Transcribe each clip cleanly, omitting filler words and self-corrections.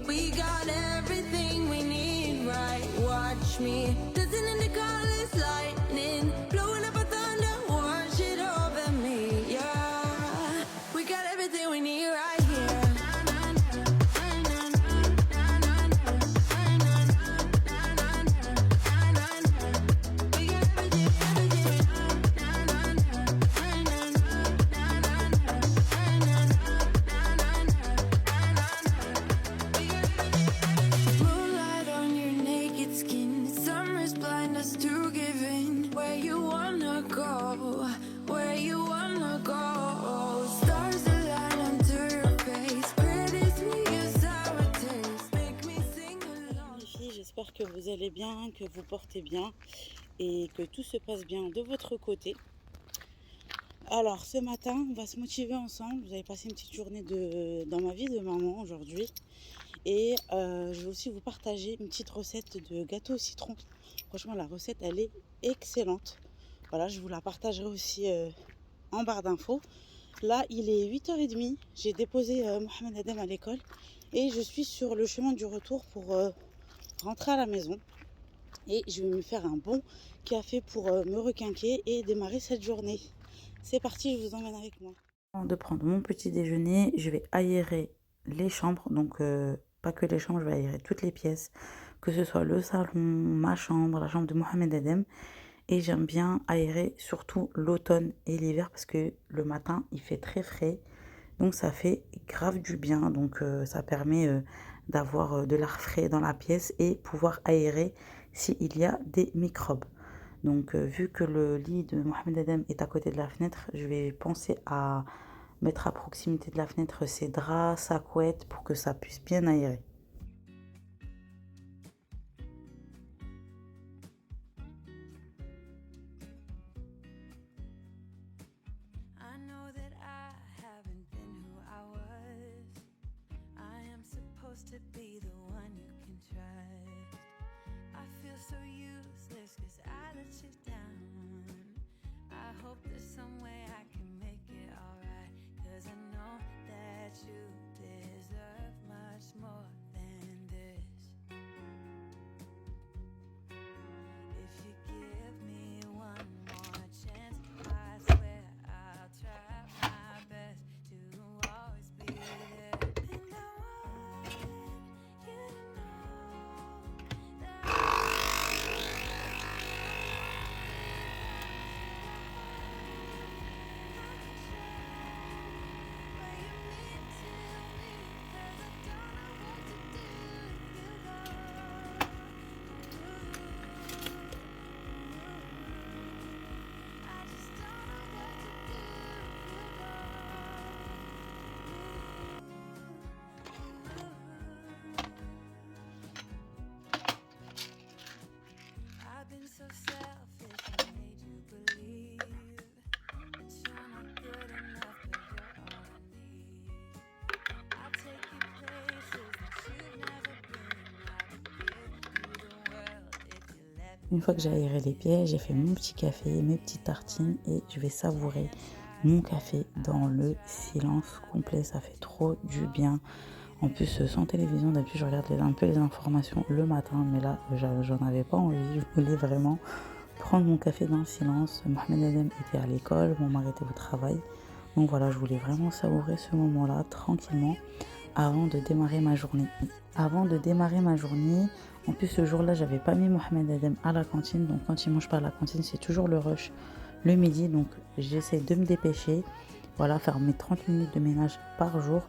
We got everything we need, right? Watch me dancing in the colors, lightning, blowing up a thunder, watch it over me, yeah. We got everything we need right here. Moonlight on your naked skin, summer's blind us to giving. Where you wanna go, where you wanna go. Stars align under your face, pretty sweet your sour taste. Make me sing along. Les filles, j'espère que vous allez bien, que vous portez bien et que tout se passe bien de votre côté. Alors ce matin, on va se motiver ensemble. Vous allez passer une petite journée dans ma vie de maman aujourd'hui. Et je vais aussi vous partager une petite recette de gâteau au citron. Franchement, la recette, elle est excellente. Voilà, je vous la partagerai aussi en barre d'infos. Là, il est 8h30. J'ai déposé Mohamed Adem à l'école. Et je suis sur le chemin du retour pour rentrer à la maison. Et je vais me faire un bon café pour me requinquer et démarrer cette journée. C'est parti, je vous emmène avec moi. Avant de prendre mon petit déjeuner, je vais aérer les chambres. Donc, pas que les chambres, je vais aérer toutes les pièces. Que ce soit le salon, ma chambre, la chambre de Mohamed Adem. Et j'aime bien aérer surtout l'automne et l'hiver parce que le matin, il fait très frais. Donc, ça fait grave du bien. Donc, ça permet d'avoir de l'air frais dans la pièce et pouvoir aérer s'il y a des microbes. Donc, vu que le lit de Mohamed Adem est à côté de la fenêtre, je vais penser à mettre à proximité de la fenêtre ses draps, sa couette pour que ça puisse bien aérer. I know that I haven't been who I was. I am supposed to be the one you can trust. I feel so useless cause I let you down. I hope there's some way I can make it alright, cause I know that you deserve much more than this. If you give me one more chance, I swear I'll try my best to always be there. And I want you to know that I've been so selfish, I made you believe that you're not good enough, but you're all I need. I'll take you places that you've never been. I would give you the world if you let me. Une fois que j'ai aéré les pieds, j'ai fait mon petit café, mes petites tartines et je vais savourer mon café dans le silence complet. Ça fait trop du bien. En plus, sans télévision, d'habitude, je regarde un peu les informations le matin, mais là, j'en avais pas envie. Je voulais vraiment prendre mon café dans le silence. Mohamed Adem était à l'école, mon mari était au travail. Donc voilà, je voulais vraiment savourer ce moment-là tranquillement avant de démarrer ma journée. En plus, ce jour-là, j'avais pas mis Mohamed Adem à la cantine. Donc quand il mange pas à la cantine, c'est toujours le rush le midi. Donc j'essaie de me dépêcher. Voilà, faire mes 30 minutes de ménage par jour.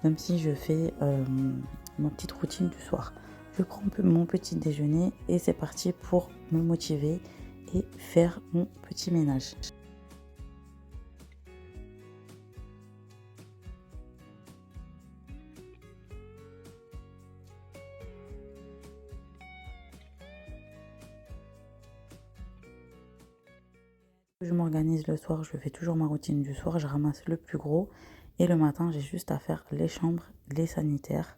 Même si je fais ma petite routine du soir. Je prends mon petit déjeuner et c'est parti pour me motiver et faire mon petit ménage. Je m'organise le soir, je fais toujours ma routine du soir, je ramasse le plus gros. Et le matin, j'ai juste à faire les chambres, les sanitaires,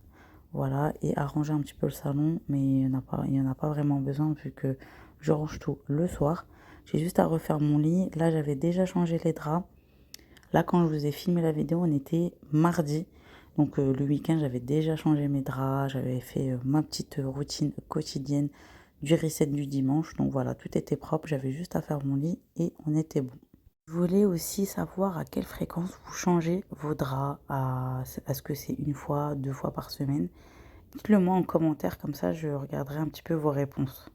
voilà, et arranger un petit peu le salon. Mais il n'y en a pas vraiment besoin vu que je range tout le soir. J'ai juste à refaire mon lit. Là, j'avais déjà changé les draps. Là, quand je vous ai filmé la vidéo, on était mardi. Donc le week-end, j'avais déjà changé mes draps, j'avais fait ma petite routine quotidienne du reset du dimanche. Donc voilà, tout était propre, j'avais juste à faire mon lit et on était bon. Je voulais aussi savoir à quelle fréquence vous changez vos draps. Est-ce que c'est une fois, 2 fois par semaine? Dites-le moi en commentaire, comme ça je regarderai un petit peu vos réponses.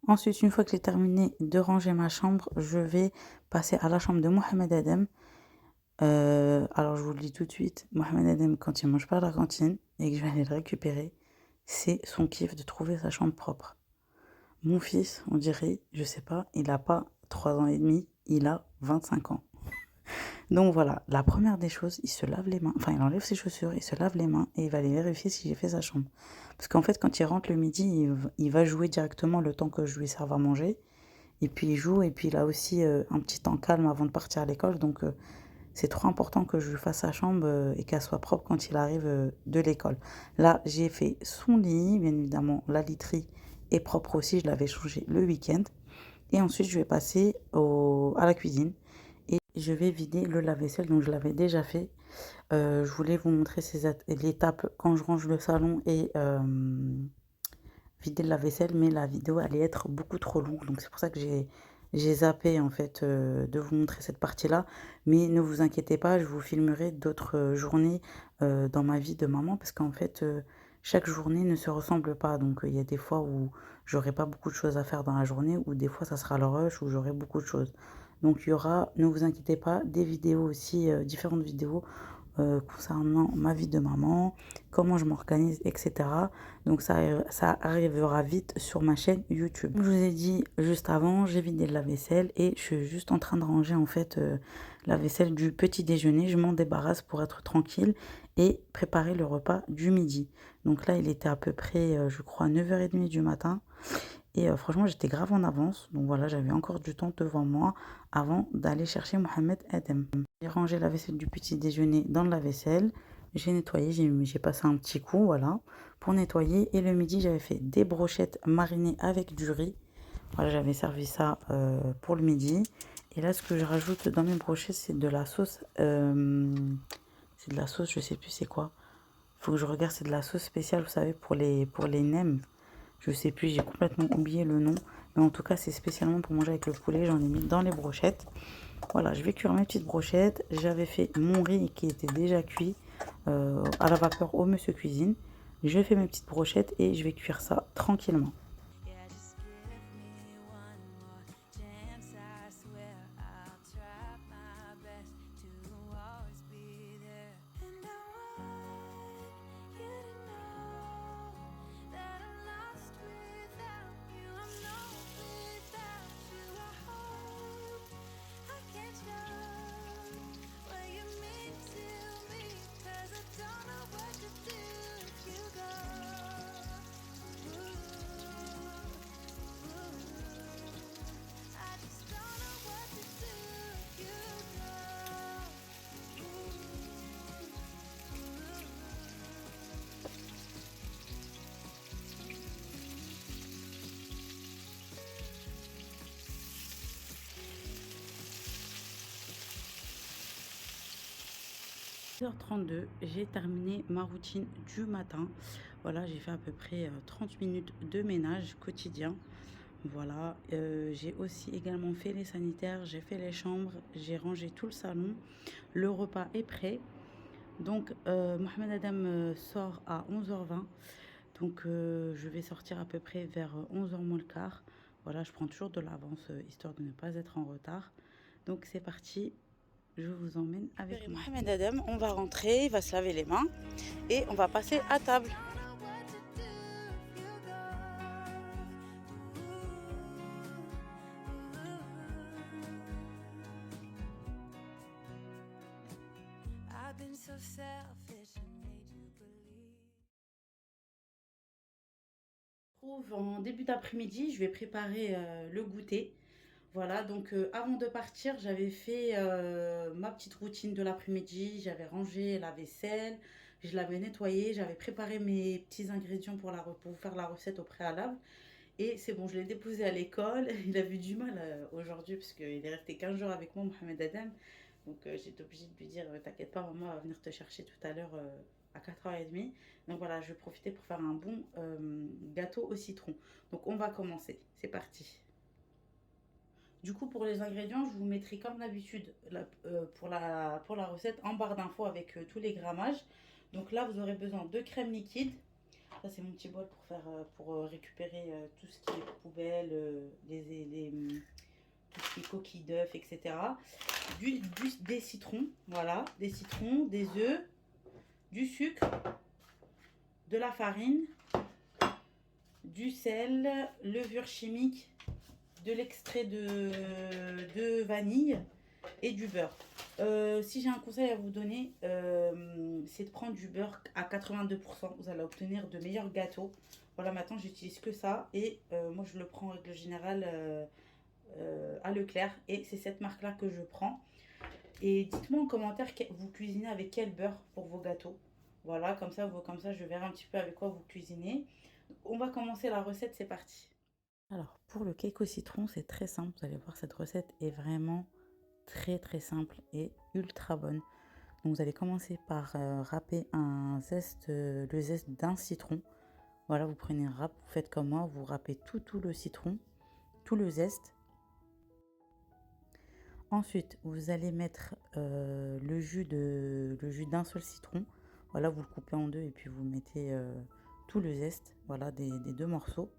Ensuite, une fois que j'ai terminé de ranger ma chambre, je vais passer à la chambre de Mohamed Adem. Alors, je vous le dis tout de suite, Mohamed Adem, quand il mange pas à la cantine et que je vais aller le récupérer, c'est son kiff de trouver sa chambre propre. Mon fils, on dirait, je sais pas, il a pas 3 ans et demi, il a 25 ans. Donc voilà, la première des choses, il se lave les mains, enfin il enlève ses chaussures, il se lave les mains et il va aller vérifier si j'ai fait sa chambre. Parce qu'en fait, quand il rentre le midi, il va jouer directement le temps que je lui serve à manger. Et puis il joue, et puis il a aussi un petit temps calme avant de partir à l'école. Donc c'est trop important que je lui fasse sa chambre et qu'elle soit propre quand il arrive de l'école. Là, j'ai fait son lit, bien évidemment, la literie est propre aussi, je l'avais changé le week-end. Et ensuite, je vais passer à la cuisine et je vais vider le lave-vaisselle. Donc je l'avais déjà fait. Je voulais vous montrer l'étape quand je range le salon et vider le lave-vaisselle, mais la vidéo allait être beaucoup trop longue. Donc c'est pour ça que j'ai zappé en fait de vous montrer cette partie-là. Mais ne vous inquiétez pas, je vous filmerai d'autres journées dans ma vie de maman parce qu'en fait chaque journée ne se ressemble pas. Donc il y a des fois où j'aurai pas beaucoup de choses à faire dans la journée, ou des fois ça sera le rush où j'aurai beaucoup de choses. Donc il y aura, ne vous inquiétez pas, des vidéos aussi, différentes vidéos concernant ma vie de maman, comment je m'organise, etc. Donc ça arrivera vite sur ma chaîne YouTube. Comme je vous ai dit juste avant, j'ai vidé le lave-vaisselle et je suis juste en train de ranger en fait la vaisselle du petit déjeuner. Je m'en débarrasse pour être tranquille et préparer le repas du midi. Donc là, il était à peu près, je crois, 9h30 du matin. Et franchement, j'étais grave en avance. Donc voilà, j'avais encore du temps devant moi avant d'aller chercher Mohamed Adem. J'ai rangé la vaisselle du petit déjeuner dans la vaisselle. J'ai nettoyé, j'ai passé un petit coup, voilà, pour nettoyer. Et le midi, j'avais fait des brochettes marinées avec du riz. Voilà, j'avais servi ça pour le midi. Et là, ce que je rajoute dans mes brochettes, c'est de la sauce. C'est de la sauce, je sais plus c'est quoi. Il faut que je regarde, c'est de la sauce spéciale, vous savez, pour les nems. Je sais plus, j'ai complètement oublié le nom. Mais en tout cas, c'est spécialement pour manger avec le poulet. J'en ai mis dans les brochettes. Voilà, je vais cuire mes petites brochettes. J'avais fait mon riz qui était déjà cuit à la vapeur au monsieur cuisine. Je fais mes petites brochettes et je vais cuire ça tranquillement. h 32, j'ai terminé ma routine du matin. Voilà, j'ai fait à peu près 30 minutes de ménage quotidien. Voilà, j'ai aussi également fait les sanitaires, j'ai fait les chambres, j'ai rangé tout le salon. Le repas est prêt. Donc, Mohamed Adam sort à 11h20. Donc, je vais sortir à peu près vers 11h moins le quart. Voilà, je prends toujours de l'avance histoire de ne pas être en retard. Donc, c'est parti. Je vous emmène avec moi. Mohamed Adam, on va rentrer, il va se laver les mains et on va passer à table. I've been so selfish. retrouve en début d'après-midi. Je vais préparer le goûter. Voilà, donc avant de partir, j'avais fait ma petite routine de l'après-midi. J'avais rangé la vaisselle, je l'avais nettoyée, j'avais préparé mes petits ingrédients pour faire la recette au préalable. Et c'est bon, je l'ai déposé à l'école. Il a eu du mal aujourd'hui parce qu'il est resté 15 jours avec moi, Mohamed Adam. Donc j'étais obligée de lui dire, t'inquiète pas, maman va venir te chercher tout à l'heure à 4h30. Donc voilà, je vais profiter pour faire un bon gâteau au citron. Donc on va commencer, c'est parti. Du coup, pour les ingrédients, je vous mettrai comme d'habitude pour la recette en barre d'infos avec tous les grammages. Donc là, vous aurez besoin de crème liquide. Ça, c'est mon petit bol pour récupérer tout ce qui est poubelle, tout ce qui est coquilles d'œufs, etc. Des citrons, voilà, des citrons, des œufs, du sucre, de la farine, du sel, levure chimique, de l'extrait de vanille et du beurre. Si j'ai un conseil à vous donner, c'est de prendre du beurre à 82%. Vous allez obtenir de meilleurs gâteaux. Voilà, maintenant j'utilise que ça et moi je le prends en règle générale à Leclerc et c'est cette marque là que je prends. Et dites-moi en commentaire vous cuisinez avec quel beurre pour vos gâteaux. Voilà, comme ça je verrai un petit peu avec quoi vous cuisinez. On va commencer la recette, c'est parti. Alors pour le cake au citron, c'est très simple. Vous allez voir, cette recette est vraiment très simple et ultra bonne. Donc vous allez commencer par râper le zeste d'un citron. Voilà, vous prenez un râpe, vous faites comme moi, vous râpez tout le citron, tout le zeste. Ensuite, vous allez mettre le jus d'un seul citron. Voilà, vous le coupez en deux et puis vous mettez tout le zeste, voilà, des deux morceaux.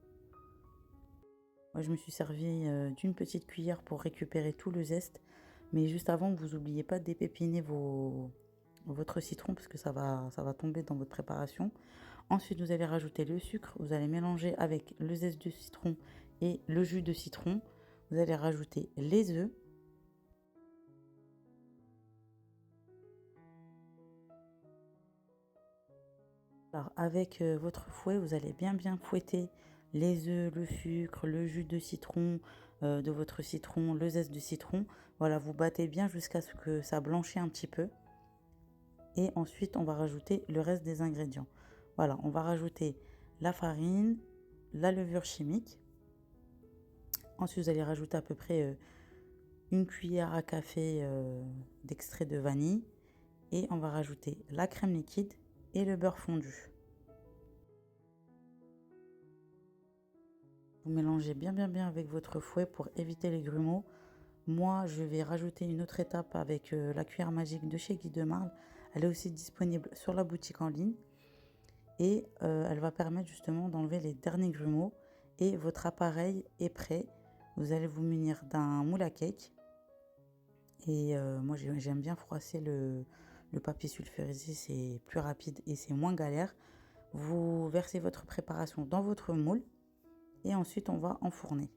Moi, je me suis servi d'une petite cuillère pour récupérer tout le zeste. Mais juste avant, vous n'oubliez pas de dépépiner votre citron parce que ça va tomber dans votre préparation. Ensuite, vous allez rajouter le sucre. Vous allez mélanger avec le zeste de citron et le jus de citron. Vous allez rajouter les œufs. Alors, avec votre fouet, vous allez bien fouetter les œufs, le sucre, le jus de citron, de votre citron, le zeste de citron. Voilà, vous battez bien jusqu'à ce que ça blanchisse un petit peu. Et ensuite, on va rajouter le reste des ingrédients. Voilà, on va rajouter la farine, la levure chimique. Ensuite, vous allez rajouter à peu près une cuillère à café d'extrait de vanille. Et on va rajouter la crème liquide et le beurre fondu. Vous mélangez bien avec votre fouet pour éviter les grumeaux. Moi, je vais rajouter une autre étape avec la cuillère magique de chez Guy de Marle. Elle est aussi disponible sur la boutique en ligne. Et elle va permettre justement d'enlever les derniers grumeaux. Et votre appareil est prêt. Vous allez vous munir d'un moule à cake. Et moi, j'aime bien froisser le papier sulfurisé. C'est plus rapide et c'est moins galère. Vous versez votre préparation dans votre moule. Et ensuite, on va enfourner.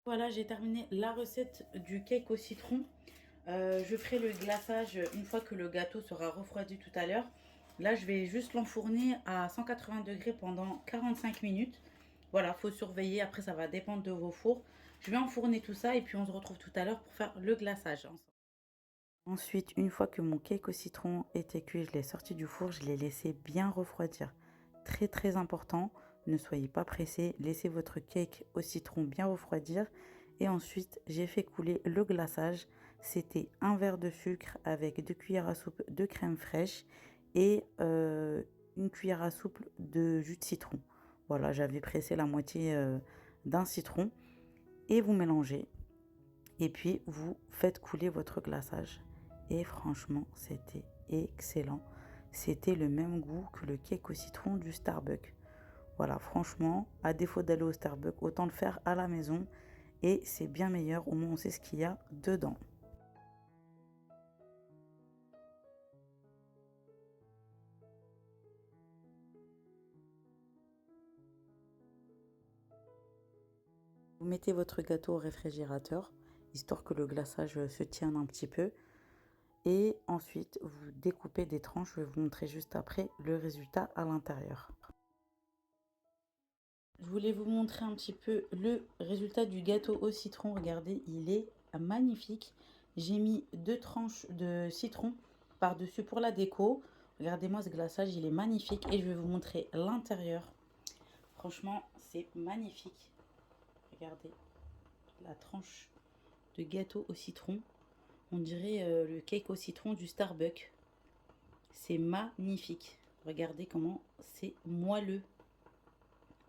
Voilà, j'ai terminé la recette du cake au citron. Je ferai le glaçage une fois que le gâteau sera refroidi tout à l'heure. Là, je vais juste l'enfourner à 180 degrés pendant 45 minutes. Voilà, faut surveiller. Après, ça va dépendre de vos fours. Je vais enfourner tout ça et puis on se retrouve tout à l'heure pour faire le glaçage ensemble. Ensuite, une fois que mon cake au citron était cuit, je l'ai sorti du four, je l'ai laissé bien refroidir. Très important, ne soyez pas pressés, laissez votre cake au citron bien refroidir. Et ensuite, j'ai fait couler le glaçage. C'était un verre de sucre avec 2 cuillères à soupe de crème fraîche et une cuillère à soupe de jus de citron. Voilà, j'avais pressé la moitié d'un citron et vous mélangez. Et puis, vous faites couler votre glaçage. Et franchement, c'était excellent. C'était le même goût que le cake au citron du Starbucks. Voilà, franchement, à défaut d'aller au Starbucks, autant le faire à la maison. Et c'est bien meilleur, au moins on sait ce qu'il y a dedans. Vous mettez votre gâteau au réfrigérateur, histoire que le glaçage se tienne un petit peu. Et ensuite, vous découpez des tranches. Je vais vous montrer juste après le résultat à l'intérieur. Je voulais vous montrer un petit peu le résultat du gâteau au citron. Regardez, il est magnifique. J'ai mis 2 tranches de citron par-dessus pour la déco. Regardez-moi ce glaçage, il est magnifique. Et je vais vous montrer l'intérieur. Franchement, c'est magnifique. Regardez la tranche de gâteau au citron. On dirait le cake au citron du Starbucks. C'est magnifique. Regardez comment c'est moelleux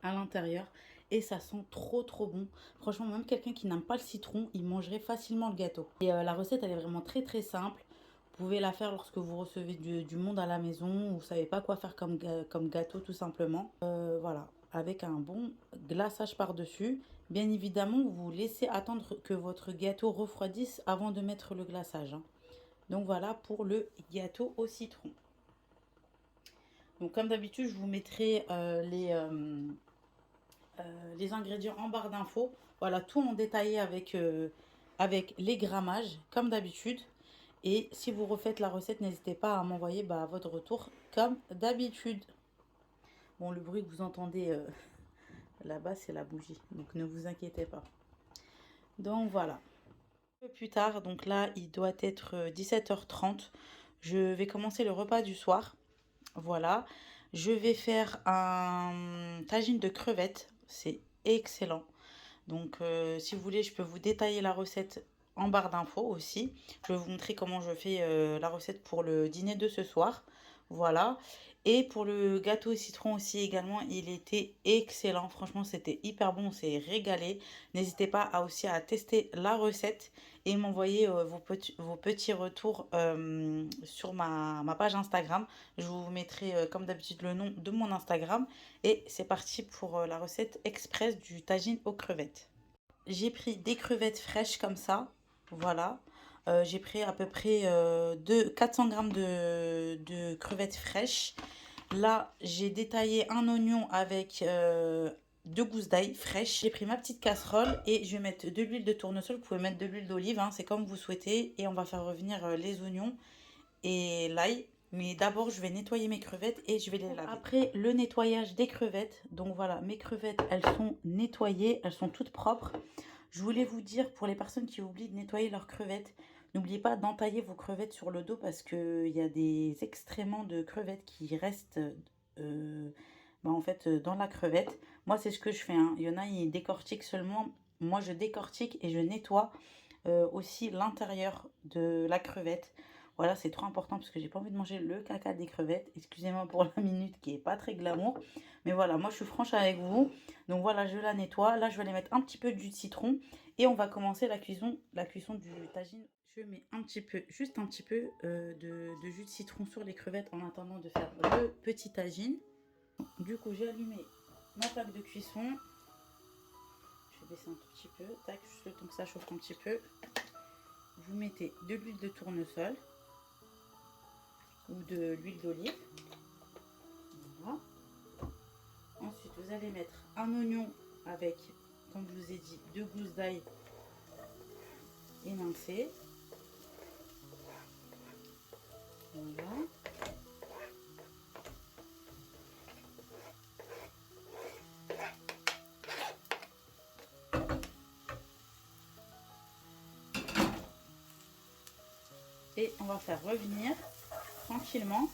à l'intérieur. Et ça sent trop bon. Franchement, même quelqu'un qui n'aime pas le citron, il mangerait facilement le gâteau. Et la recette, elle est vraiment très simple. Vous pouvez la faire lorsque vous recevez du monde à la maison. Ou vous ne savez pas quoi faire comme gâteau tout simplement. Voilà, avec un bon glaçage par-dessus. Bien évidemment, vous laissez attendre que votre gâteau refroidisse avant de mettre le glaçage. Donc voilà pour le gâteau au citron. Donc comme d'habitude, je vous mettrai les ingrédients en barre d'infos. Voilà, tout en détaillé avec les grammages, comme d'habitude. Et si vous refaites la recette, n'hésitez pas à m'envoyer votre retour, comme d'habitude. Bon, le bruit que vous entendez là-bas, c'est la bougie. Donc ne vous inquiétez pas. Donc voilà. Un peu plus tard, donc là, il doit être 17h30. Je vais commencer le repas du soir. Voilà. Je vais faire un tagine de crevettes. C'est excellent. Donc, si vous voulez, je peux vous détailler la recette en barre d'infos aussi. Je vais vous montrer comment je fais la recette pour le dîner de ce soir. Voilà. Et pour le gâteau au citron aussi également, il était excellent. Franchement, c'était hyper bon. On s'est régalé. N'hésitez pas aussi à tester la recette et m'envoyer vos petits retours sur ma page Instagram. Je vous mettrai comme d'habitude le nom de mon Instagram. Et c'est parti pour la recette express du tagine aux crevettes. J'ai pris des crevettes fraîches comme ça. Voilà. J'ai pris à peu près 400 g de crevettes fraîches. Là, j'ai détaillé un oignon avec 2 gousses d'ail fraîches. J'ai pris ma petite casserole et je vais mettre de l'huile de tournesol. Vous pouvez mettre de l'huile d'olive, hein, c'est comme vous souhaitez. Et on va faire revenir les oignons et l'ail. Mais d'abord, je vais nettoyer mes crevettes et je vais les laver. Après le nettoyage des crevettes, donc voilà, mes crevettes, elles sont nettoyées, elles sont toutes propres. Je voulais vous dire, pour les personnes qui oublient de nettoyer leurs crevettes, n'oubliez pas d'entailler vos crevettes sur le dos parce qu'il y a des excréments de crevettes qui restent en fait, dans la crevette. Moi, c'est ce que je fais, hein. Il y en a, ils décortiquent seulement. Moi, je décortique et je nettoie aussi l'intérieur de la crevette. Voilà, c'est trop important parce que j'ai pas envie de manger le caca des crevettes. Excusez-moi pour la minute qui est pas très glamour. Mais voilà, moi je suis franche avec vous. Donc voilà, je la nettoie. Là, je vais aller mettre un petit peu de jus de citron. Et on va commencer la cuisson du tagine. Je mets juste un petit peu de jus de citron sur les crevettes en attendant de faire le petit tagine. Du coup, j'ai allumé ma plaque de cuisson. Je vais baisser un tout petit peu. Tac, juste le temps que ça chauffe un petit peu. Vous mettez de l'huile de tournesol ou de l'huile d'olive. Voilà. Ensuite, vous allez mettre un oignon avec, comme je vous ai dit, 2 gousses d'ail émincées. Voilà. Et on va faire revenir tranquillement.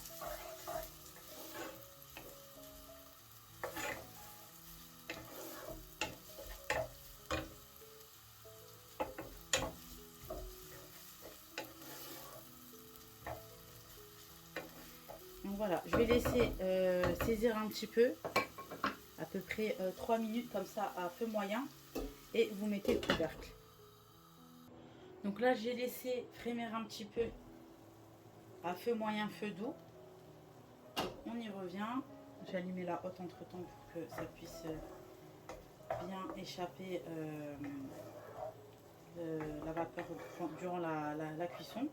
Donc voilà, je vais laisser saisir un petit peu, à peu près 3 minutes comme ça à feu moyen. Et vous mettez le couvercle. Donc là, j'ai laissé frémir un petit peu à feu moyen, feu doux. On y revient. J'ai allumé la hotte entre temps pour que ça puisse bien échapper la vapeur durant la cuisson.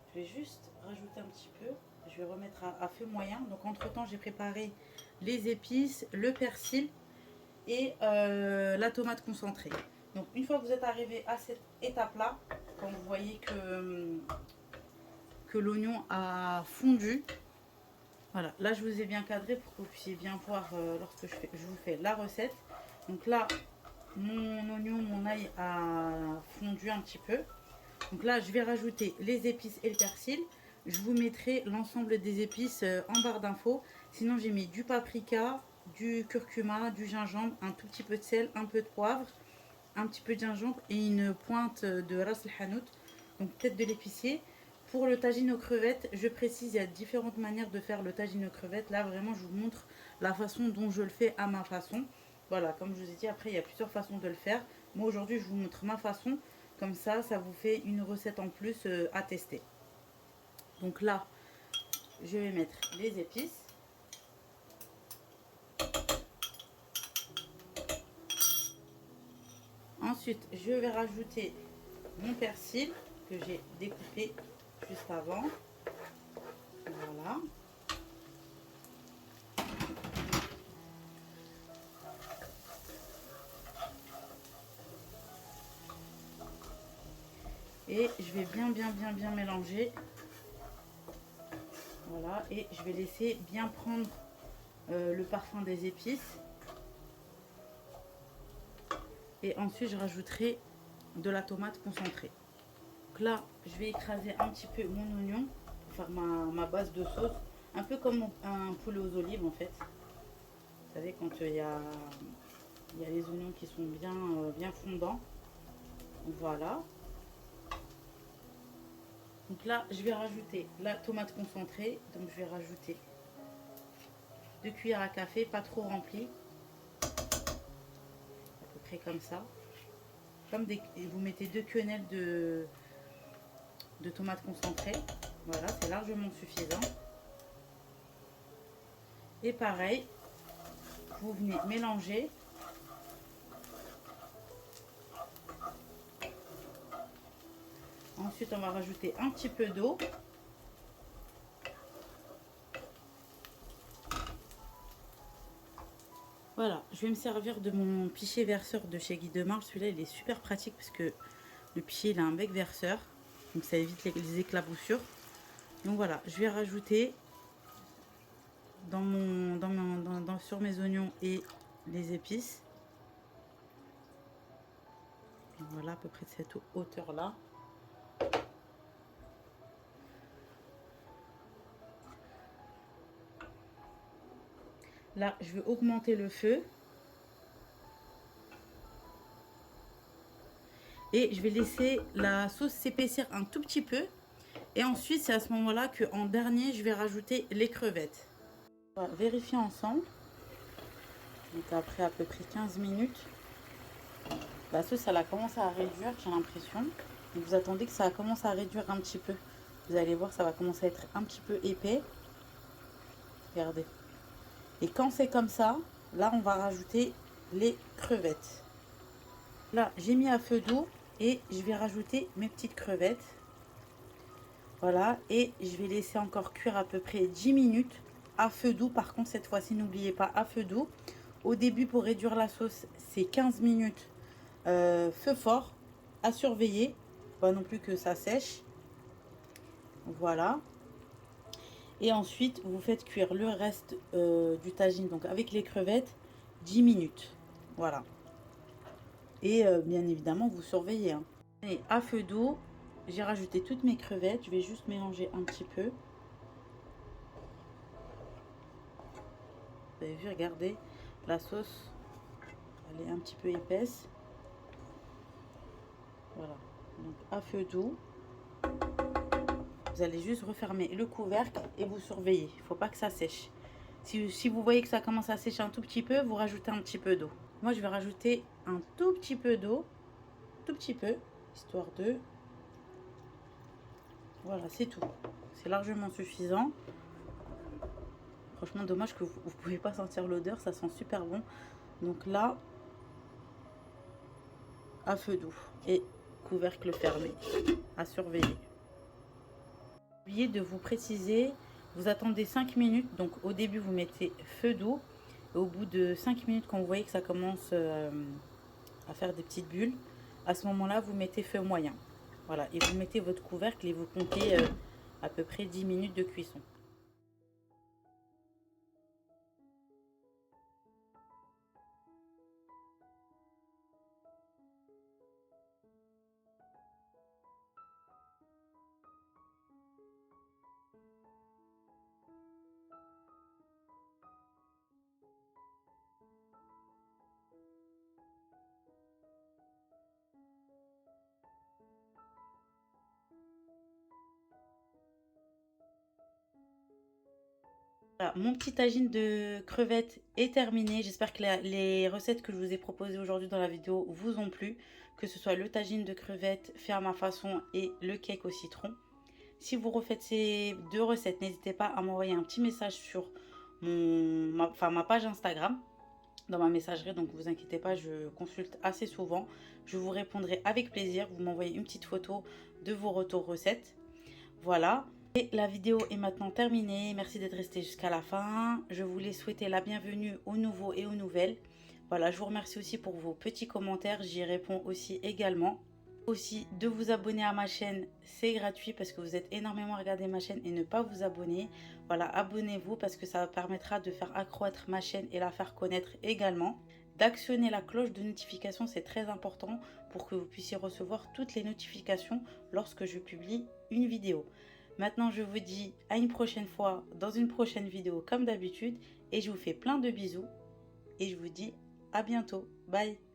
Je vais juste rajouter un petit peu. Je vais remettre à feu moyen. Donc entre temps, j'ai préparé les épices, le persil et la tomate concentrée. Donc une fois que vous êtes arrivé à cette étape-là, quand vous voyez que l'oignon a fondu, voilà, là je vous ai bien cadré pour que vous puissiez bien voir lorsque je vous fais la recette. Donc là, mon oignon, mon ail a fondu un petit peu. Donc là, je vais rajouter les épices et le persil. Je vous mettrai l'ensemble des épices en barre d'infos. Sinon, j'ai mis du paprika, du curcuma, du gingembre, un tout petit peu de sel, un peu de poivre, un petit peu de gingembre et une pointe de ras el hanout, donc tête de l'épicier. Pour le tagine aux crevettes, je précise, il y a différentes manières de faire le tagine aux crevettes. Là, vraiment, je vous montre la façon dont je le fais à ma façon. Voilà, comme je vous ai dit, après, il y a plusieurs façons de le faire. Moi, aujourd'hui, je vous montre ma façon. Comme ça vous fait une recette en plus à tester. Donc là, je vais mettre les épices. Ensuite, je vais rajouter mon persil que j'ai découpé juste avant. Voilà. Et je vais bien mélanger. Voilà, et je vais laisser bien prendre le parfum des épices. Et ensuite, je rajouterai de la tomate concentrée. Donc là, je vais écraser un petit peu mon oignon pour faire ma base de sauce. Un peu comme un poulet aux olives en fait. Vous savez, quand il y a les oignons qui sont bien fondants. Voilà. Donc là, je vais rajouter la tomate concentrée. Donc je vais rajouter 2 cuillères à café, pas trop remplies. À peu près comme ça. Vous mettez 2 quenelles de tomates concentrées. Voilà, c'est largement suffisant. Et pareil, vous venez mélanger. Ensuite, on va rajouter un petit peu d'eau. Voilà, je vais me servir de mon pichet verseur de chez Guy de Marle. Celui-là, il est super pratique parce que le pichet, il a un bec verseur. Donc, ça évite les éclaboussures. Donc, voilà, je vais rajouter sur mes oignons et les épices. Voilà, à peu près de cette hauteur-là. Là, je vais augmenter le feu. Et je vais laisser la sauce s'épaissir un tout petit peu. Et ensuite, c'est à ce moment-là qu'en dernier, je vais rajouter les crevettes. On va vérifier ensemble. Donc après à peu près 15 minutes, la sauce, elle a commencé à réduire, j'ai l'impression. Donc vous attendez que ça commence à réduire un petit peu. Vous allez voir, ça va commencer à être un petit peu épais. Regardez. Et quand c'est comme ça, là, on va rajouter les crevettes. Là, j'ai mis à feu doux et je vais rajouter mes petites crevettes. Voilà, et je vais laisser encore cuire à peu près 10 minutes à feu doux. Par contre, cette fois-ci, n'oubliez pas, à feu doux. Au début, pour réduire la sauce, c'est 15 minutes feu fort à surveiller. Pas non plus que ça sèche. Voilà. Et ensuite, vous faites cuire le reste du tagine, donc avec les crevettes, 10 minutes. Voilà. Et bien évidemment, vous surveillez. Hein. Et à feu doux, j'ai rajouté toutes mes crevettes. Je vais juste mélanger un petit peu. Vous avez vu, regardez, la sauce, elle est un petit peu épaisse. Voilà. Donc à feu doux. Vous allez juste refermer le couvercle et vous surveillez. Il ne faut pas que ça sèche. Si vous voyez que ça commence à sécher un tout petit peu, vous rajoutez un petit peu d'eau. Moi, je vais rajouter un tout petit peu d'eau. Tout petit peu. Histoire de... Voilà, c'est tout. C'est largement suffisant. Franchement, dommage que vous ne pouvez pas sentir l'odeur. Ça sent super bon. Donc là, à feu doux. Et couvercle fermé. À surveiller. Oubliez de vous préciser, vous attendez 5 minutes, donc au début vous mettez feu doux, et au bout de 5 minutes quand vous voyez que ça commence à faire des petites bulles. À ce moment-là, vous mettez feu moyen. Voilà, et vous mettez votre couvercle et vous comptez à peu près 10 minutes de cuisson. Voilà, mon petit tagine de crevettes est terminé. J'espère que les recettes que je vous ai proposées aujourd'hui dans la vidéo vous ont plu. Que ce soit le tagine de crevettes fait à ma façon et le cake au citron. Si vous refaites ces deux recettes, n'hésitez pas à m'envoyer un petit message sur ma page Instagram, dans ma messagerie. Donc vous inquiétez pas, je consulte assez souvent. Je vous répondrai avec plaisir. Vous m'envoyez une petite photo de vos retours recettes. Voilà. Et la vidéo est maintenant terminée. Merci d'être resté jusqu'à la fin. Je voulais souhaiter la bienvenue aux nouveaux et aux nouvelles. Voilà, je vous remercie aussi pour vos petits commentaires. J'y réponds aussi également. Aussi de vous abonner à ma chaîne, c'est gratuit parce que vous êtes énormément à regarder ma chaîne et ne pas vous abonner. Voilà, abonnez-vous parce que ça permettra de faire accroître ma chaîne et la faire connaître également. D'actionner la cloche de notification, c'est très important pour que vous puissiez recevoir toutes les notifications lorsque je publie une vidéo. Maintenant, je vous dis à une prochaine fois dans une prochaine vidéo comme d'habitude et je vous fais plein de bisous et je vous dis à bientôt. Bye!